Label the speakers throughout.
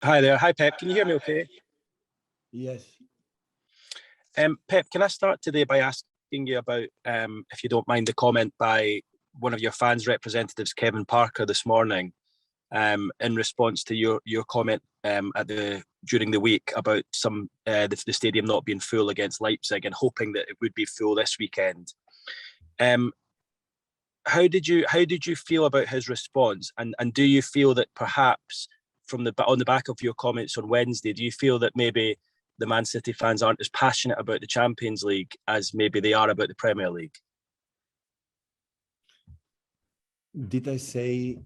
Speaker 1: Hi there. Hi, Pep. Can you hear me okay?
Speaker 2: Yes.
Speaker 1: Pep, can I start today by asking you about, if you don't mind, the comment by one of your fans' representatives, Kevin Parker, this morning, in response to your comment during the week about the stadium not being full against Leipzig and hoping that it would be full this weekend. How did you feel about his response? And do you feel that perhaps on the back of your comments on Wednesday, do you feel that maybe the Man City fans aren't as passionate about the Champions League as maybe they are about the Premier League?
Speaker 2: Did I say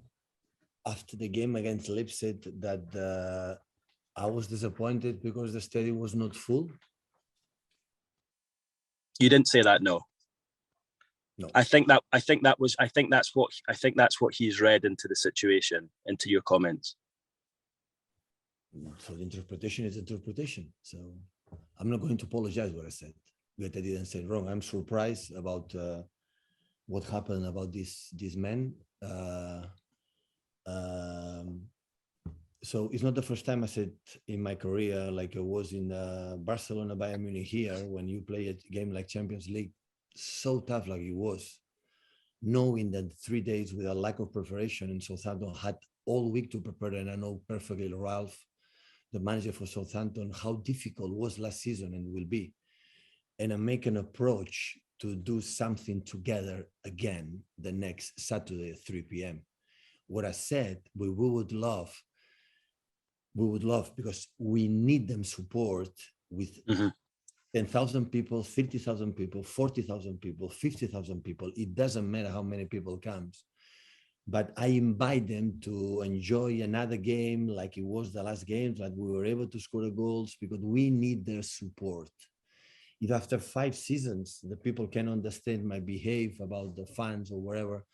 Speaker 2: after the game against Leipzig that I was disappointed because the stadium was not full?
Speaker 1: You didn't say that, no.
Speaker 2: No.
Speaker 1: I think that's what he's read into the situation, into your comments.
Speaker 2: So the interpretation is interpretation. So I'm not going to apologize what I said, but I didn't say it wrong. I'm surprised about what happened about this man. So it's not the first time I said in my career, like I was in Barcelona, Bayern Munich here, when you play a game like Champions League, so tough like it was, knowing that 3 days with a lack of preparation, and Southampton had all week to prepare, and I know perfectly Ralph, the manager for Southampton, how difficult it was last season and will be. And I make an approach to do something together again the next Saturday at 3 p.m. What I said, we would love, because we need them support with 10,000 people, 50,000 people, 40,000 people, 50,000 people. It doesn't matter how many people comes. But I invite them to enjoy another game like it was the last games, like we were able to score the goals, because we need their support. If after 5 seasons, the people can understand my behavior about the fans or whatever,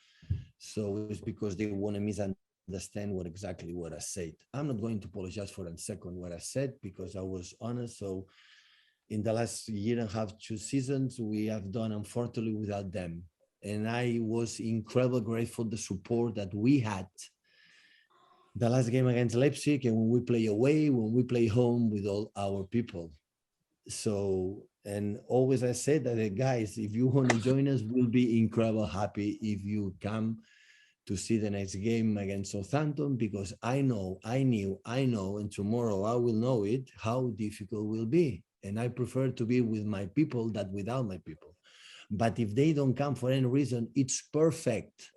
Speaker 2: so it's because they want to misunderstand exactly what I said. I'm not going to apologize for a second what I said, because I was honest. So in the last year and a half, 2 seasons, we have done unfortunately without them. And I was incredibly grateful the support that we had the last game against Leipzig, and when we play away, when we play home with all our people. So, and always I said that, guys, if you want to join us, we'll be incredibly happy if you come to see the next game against Southampton, because I know, and tomorrow I will know it, how difficult it will be. And I prefer to be with my people than without my people. But if they don't come for any reason, it's perfect.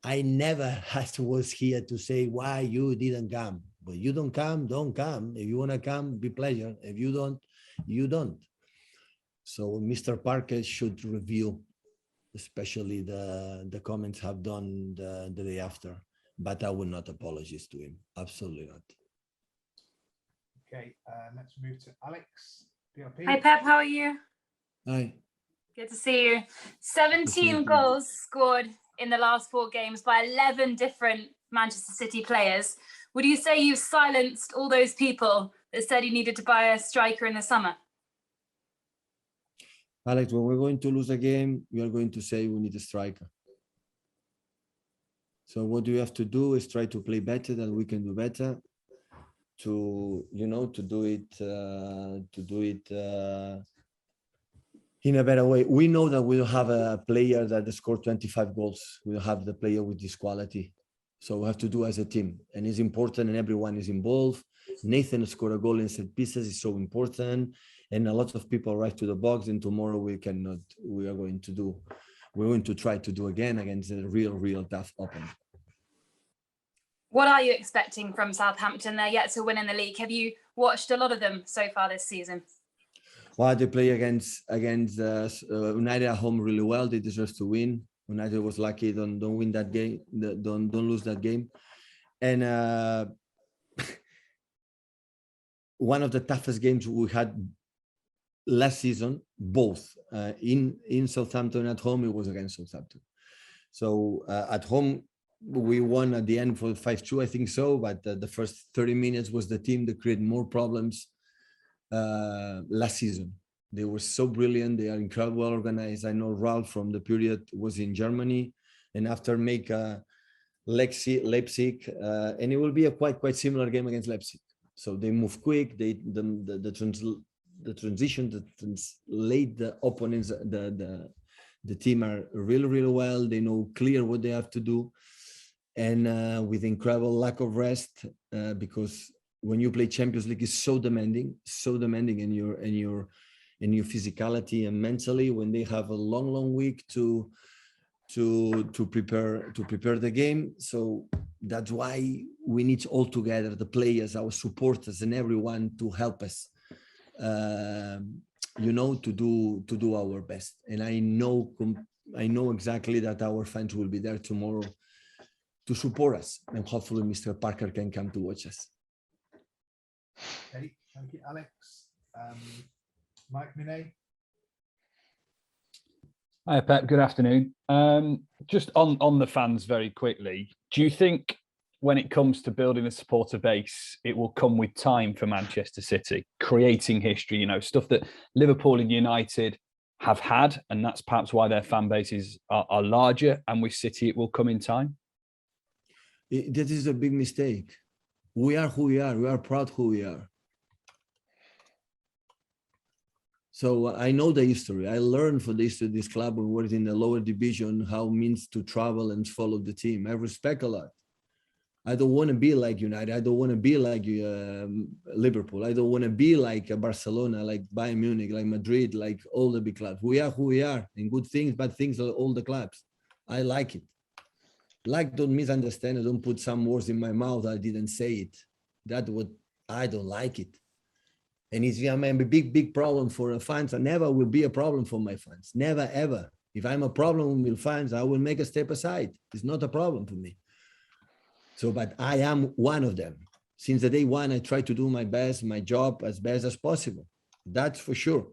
Speaker 2: I never was here to say why you didn't come. But you don't come. If you want to come, be pleasure. If you don't, you don't. So Mr. Parker should review, especially the comments have done the day after. But I will not apologize to him. Absolutely not.
Speaker 3: Okay, let's move to Alex. PRP.
Speaker 4: Hi, Pep. How are you?
Speaker 2: Hi.
Speaker 4: Good to see you. 17 goals scored in the last 4 games by 11 different Manchester City players. Would you say you've silenced all those people that said you needed to buy a striker in the summer?
Speaker 2: Alex, when we're going to lose a game, we are going to say we need a striker. So what we have to do is try to play better than we can do better, to do it in a better way. We know that we don't have a player that scored 25 goals. We don't have the player with this quality. So we have to do as a team, and it's important, and everyone is involved. Nathan scored a goal in set pieces is so important, and a lot of people arrive to the box, and tomorrow we're going to try to do again against a real tough opponent.
Speaker 4: What are you expecting from Southampton? They're yet to win in the league. Have you watched a lot of them so far this season?
Speaker 2: Well, they play against United at home really well. They deserve to win. United was lucky. Don't win that game. Don't lose that game. And one of the toughest games we had last season, both in Southampton at home, it was against Southampton. So at home, we won at the end for 5-2, I think so. But the first 30 minutes was the team that created more problems last season. They were so brilliant. They are incredibly well organized. I know Ralph from the period was in Germany, and after make a Leipzig, and it will be a quite similar game against Leipzig. So they move quick. The transition, the translate the opponents, the team are really well. They know clear what they have to do, and with incredible lack of rest, because when you play Champions League, it's so demanding in your physicality and mentally. When they have a long week to prepare the game, so that's why we need all together, the players, our supporters, and everyone to help us, to do our best. And I know exactly that our fans will be there tomorrow to support us, and hopefully Mr. Parker can come to watch us.
Speaker 3: Okay, thank you, Alex. Mike Minet.
Speaker 5: Hi, Pep. Good afternoon. Just on the fans very quickly, do you think when it comes to building a supporter base, it will come with time for Manchester City, creating history, stuff that Liverpool and United have had, and that's perhaps why their fan bases are larger, and with City it will come in time?
Speaker 2: That is a big mistake. We are who we are. We are proud who we are. So I know the history. I learned from the history of this club when we were in the lower division, how it means to travel and follow the team. I respect a lot. I don't want to be like United. I don't want to be like Liverpool. I don't want to be like Barcelona, like Bayern Munich, like Madrid, like all the big clubs. We are who we are, in good things, bad things, all the clubs. I like it. Don't misunderstand. Don't put some words in my mouth. I didn't say it. That's what I don't like it. And it's a big problem for fans. I never will be a problem for my fans. Never, ever. If I'm a problem with fans, I will make a step aside. It's not a problem for me. So, but I am one of them. Since the day one, I try to do my best, my job as best as possible. That's for sure.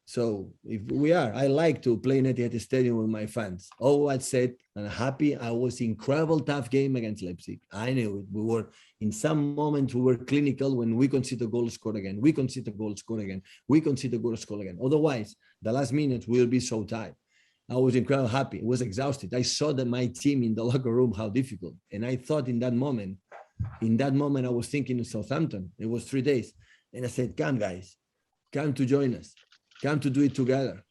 Speaker 2: So if we are, I like to play in Etihad Stadium with my fans. Oh, I said, I'm happy. I was incredible tough game against Leipzig. I knew it. We were, in some moments, we were clinical when we conceded a goal, score again. We conceded a goal, score again. We conceded a goal, score again. Otherwise, the last minute will be so tight. I was incredibly happy. I was exhausted. I saw that my team in the locker room, how difficult. And I thought in that moment, I was thinking of Southampton. It was 3 days. And I said, come guys, come to join us. Come to do it together.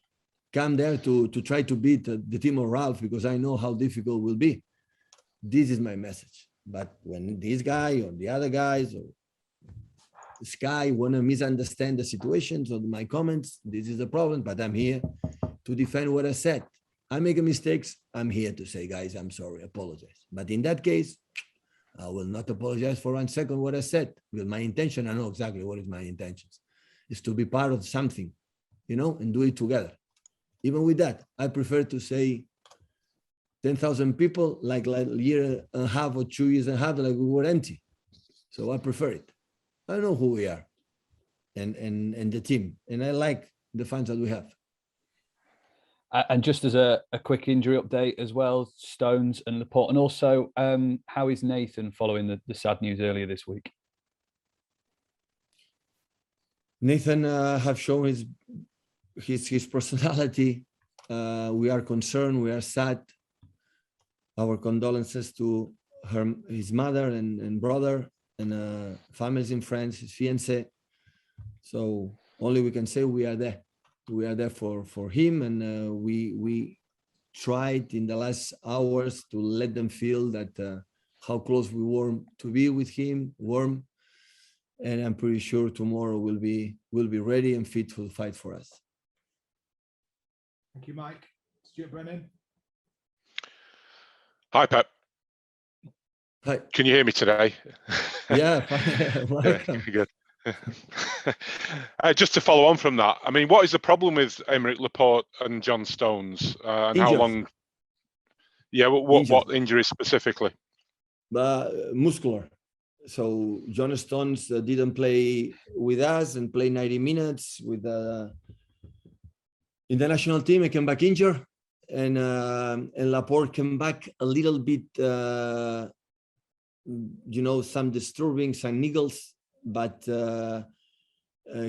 Speaker 2: Come there to try to beat the team of Ralph, because I know how difficult it will be. This is my message. But when this guy or the other guys or Sky want to misunderstand the situations or my comments, this is the problem. But I'm here to defend what I said. I make mistakes. I'm here to say, guys, I'm sorry, apologize. But in that case, I will not apologize for 1 second what I said. Because my intention, I know exactly what is my intentions, is to be part of something, and do it together. Even with that, I prefer to say 10,000 people like a year and a half or 2 years and a half, like we were empty. So I prefer it. I know who we are and the team. And I like the fans that we have.
Speaker 5: And just as a quick injury update as well, Stones and Laporte. And also, how is Nathan following the sad news earlier this week?
Speaker 2: Nathan have shown his personality. We are concerned. We are sad. Our condolences to his mother and brother and families and friends, his fiancée. So only we can say we are there. We are there for him, and we tried in the last hours to let them feel that how close we were to be with him, warm. And I'm pretty sure tomorrow we'll be ready and fit to fight for us.
Speaker 3: Thank you, Mike. Stuart Brennan.
Speaker 6: Hi, Pep.
Speaker 2: Hi.
Speaker 6: Can you hear me today?
Speaker 2: Yeah, welcome.
Speaker 6: Yeah, good. Just to follow on from that, I mean, what is the problem with Aymeric Laporte and John Stones, and
Speaker 2: Injuries.
Speaker 6: how long? Yeah, what injuries specifically?
Speaker 2: Muscular. So John Stones didn't play with us and play 90 minutes with in the national team. He came back injured, and Laporte came back a little bit, some disturbing, some niggles, but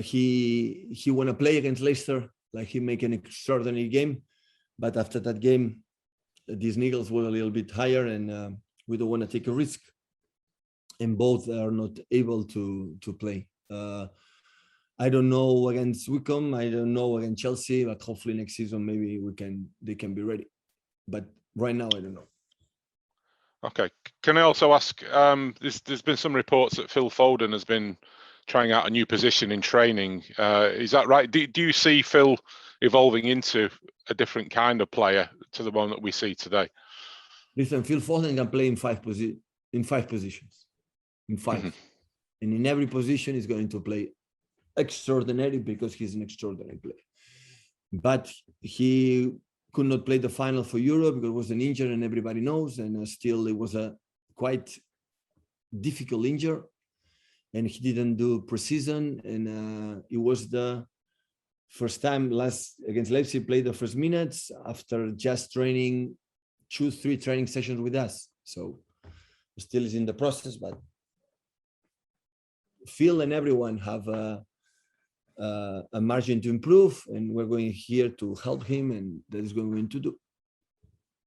Speaker 2: he want to play against Leicester, like he make an extraordinary game. But after that game, these niggles were a little bit higher, and we don't want to take a risk. And both are not able to play. I don't know against Wickham. I don't know against Chelsea, but hopefully next season maybe they can be ready. But right now I don't know.
Speaker 6: Okay. Can I also ask? There's been some reports that Phil Foden has been trying out a new position in training. Is that right? Do you see Phil evolving into a different kind of player to the one that we see today?
Speaker 2: Listen, Phil Foden can play in five positions. In 5,
Speaker 6: Mhm.
Speaker 2: and in every position he's going to play extraordinary because he's an extraordinary player. But he could not play the final for Europe because it was an injury, and everybody knows. And still, it was a quite difficult injury, and he didn't do pre-season. And it was the first time against Leipzig played the first minutes after just training 2-3 training sessions with us. So still is in the process, but Phil and everyone have a margin to improve, and we're going here to help him, and that is what we're going to do.